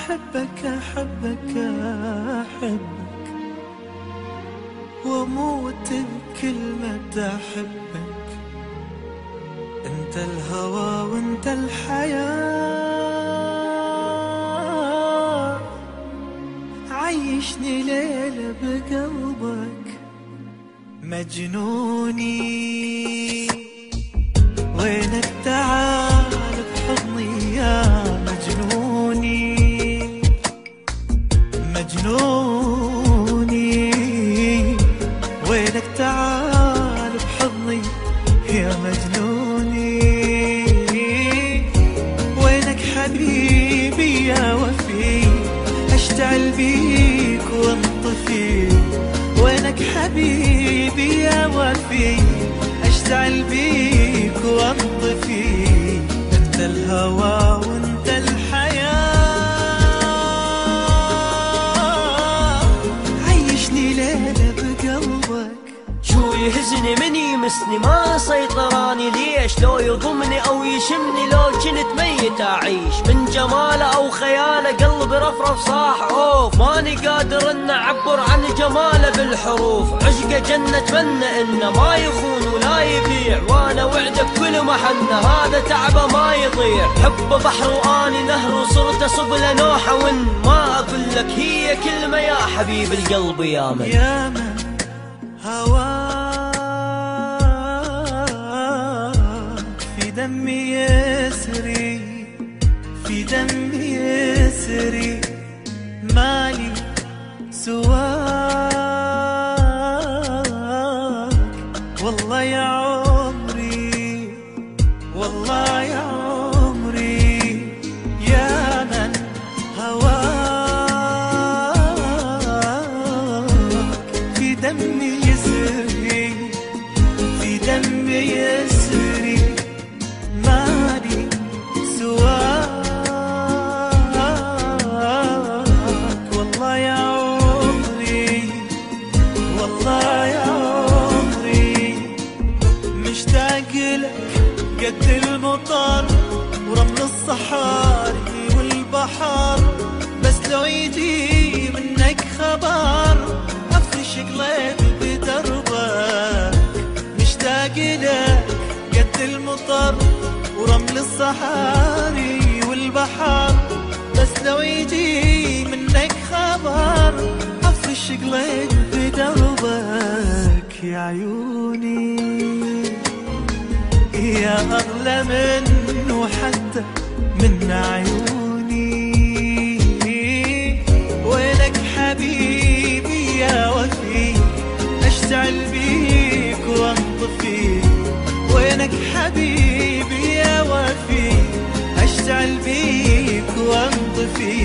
أحبك أحبك أحبك وأموت بكلمة أحبك. أنت الهوى وأنت الحياة، عيشني ليلة بقلبك مجنوني. وينك تعال بحضني يا مجنوني مجنوني. وينك تعال بحضني يا مجنوني. وينك حبيبي يا وفي اشتعل بيك وانطفي. وينك حبيبي يا وفي اشتعل بيك وانطفي. انت الهوى وانت الحياة، عيشني ليلة بقلبك. شو يهزني من يمسني ما سيطراني ليش، لو يضمني او يشمني لو كنت ميت اعيش. من جماله او خياله قلبي رفرف صاح اوف، ماني قادر ان اعبر عن جماله بالحروف. عشقه جنة اتمنى انه ما يخون ولا يبيع، وانا وعده بكل محنه هذا تعبه ما يضيع. حب بحر واني نهر وصرت اصب له نوحه، وان ما اقول لك هي كلمه يا حبيب القلب يا من يا من هواك في دمي يسري، في دمي يسري. مالي سواك والله يا عمري، والله يا عمري. يا من هواك في دمي يسري، في دمي يسري. مالي سواك والله يا عمري، والله يا عمري. مشتاق لك قد المطر ورمل الصحاري والبحر، بس لو يجي منك خبر افرش قلبي بدربك. مشتاق لك قد المطر ورمل الصحاري والبحر، بس لو يجي منك خبر افرش قلبي بدربك. يا عيوني يا أغلى منه حتى من عيوني. وينك حبيبي يا وفي أشتعل بيك وانطفي. وينك حبيبي يا وفي أشتعل بيك وانطفي.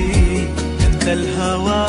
أنت الهوى